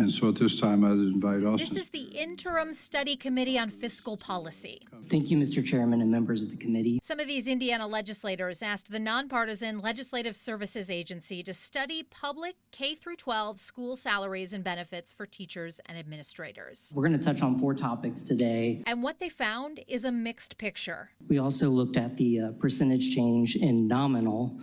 And so at this time, I'd invite Austin. This is the Interim Study Committee on Fiscal Policy. Thank you, Mr. Chairman and members of the committee. Some of these Indiana legislators asked the nonpartisan Legislative Services Agency to study public K-12 school salaries and benefits for teachers and administrators. We're going to touch on 4 topics today. And what they found is a mixed picture. We also looked at the percentage change in nominal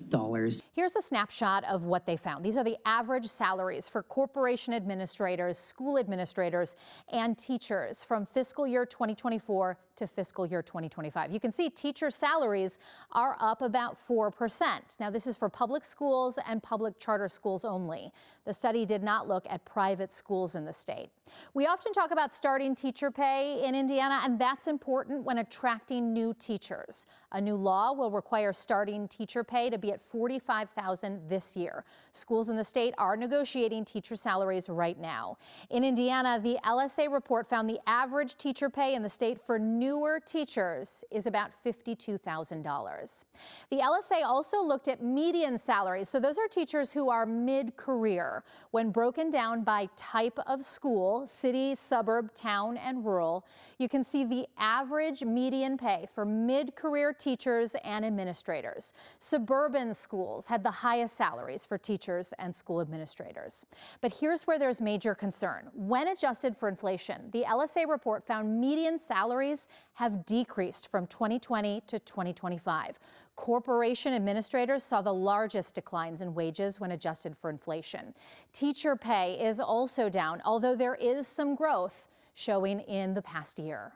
dollars. Here's a snapshot of what they found. These are the average salaries for corporation administrators, school administrators, and teachers from fiscal year 2024 to fiscal year 2025. You can see teacher salaries are up about 4%. Now, this is for public schools and public charter schools only. The study did not look at private schools in the state. We often talk about starting teacher pay in Indiana, and that's important when attracting new teachers. A new law will require starting teacher pay to be at $45,000 this year. Schools in the state are negotiating teacher salaries right now. In Indiana, the LSA report found the average teacher pay in the state for newer teachers is about $52,000. The LSA also looked at median salaries. So those are teachers who are mid-career. When broken down by type of school, city, suburb, town, and rural, you can see the average median pay for mid-career teachers and administrators. Suburban schools had the highest salaries for teachers and school administrators. But here's where there's major concern. When adjusted for inflation, the LSA report found median salaries have decreased from 2020 to 2025. Corporation administrators saw the largest declines in wages when adjusted for inflation. Teacher pay is also down, although there is some growth showing in the past year.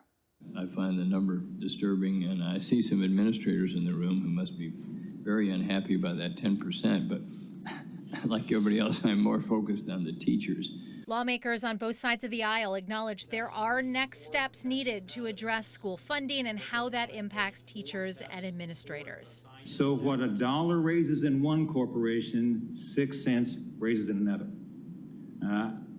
I find the number disturbing, and I see some administrators in the room who must be very unhappy about that 10%, but like everybody else, I'm more focused on the teachers. Lawmakers on both sides of the aisle acknowledge there are next steps needed to address school funding and how that impacts teachers and administrators. So what $1 raises in one corporation, 6 cents raises in another.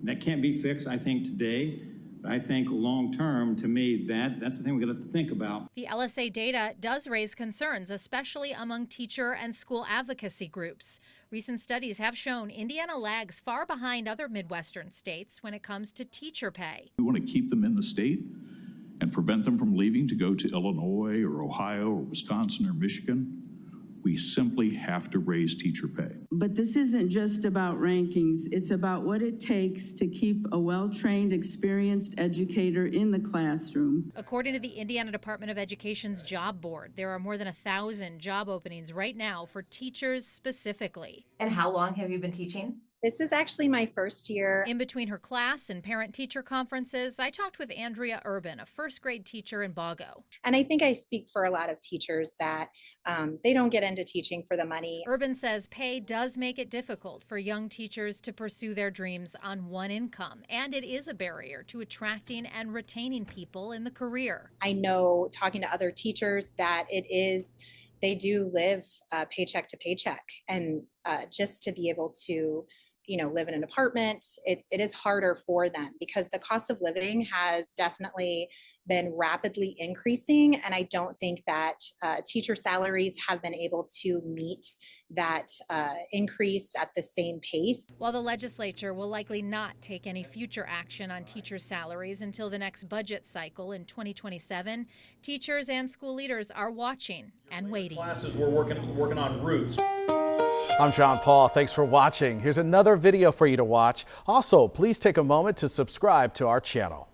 That can't be fixed, I think, today. But I think long-term, to me, that's the thing we're going to have to think about. The LSA data does raise concerns, especially among teacher and school advocacy groups. Recent studies have shown Indiana lags far behind other Midwestern states when it comes to teacher pay. We want to keep them in the state and prevent them from leaving to go to Illinois or Ohio or Wisconsin or Michigan. We simply have to raise teacher pay. But this isn't just about rankings. It's about what it takes to keep a well-trained, experienced educator in the classroom. According to the Indiana Department of Education's job board, there are more than 1,000 job openings right now for teachers specifically. And how long have you been teaching? This is actually my first year. In between her class and parent-teacher conferences, I talked with Andrea Urban, a first-grade teacher in Bago. And I think I speak for a lot of teachers that they don't get into teaching for the money. Urban says pay does make it difficult for young teachers to pursue their dreams on one income, and it is a barrier to attracting and retaining people in the career. I know, talking to other teachers, that they do live paycheck to paycheck, and just to be able to live in an apartment, it is harder for them because the cost of living has definitely been rapidly increasing. And I don't think that teacher salaries have been able to meet that increase at the same pace. While the legislature will likely not take any future action on teacher salaries until the next budget cycle in 2027, teachers and school leaders are watching and waiting. Classes we're working on roots. I'm John Paul. Thanks for watching. Here's another video for you to watch. Also, please take a moment to subscribe to our channel.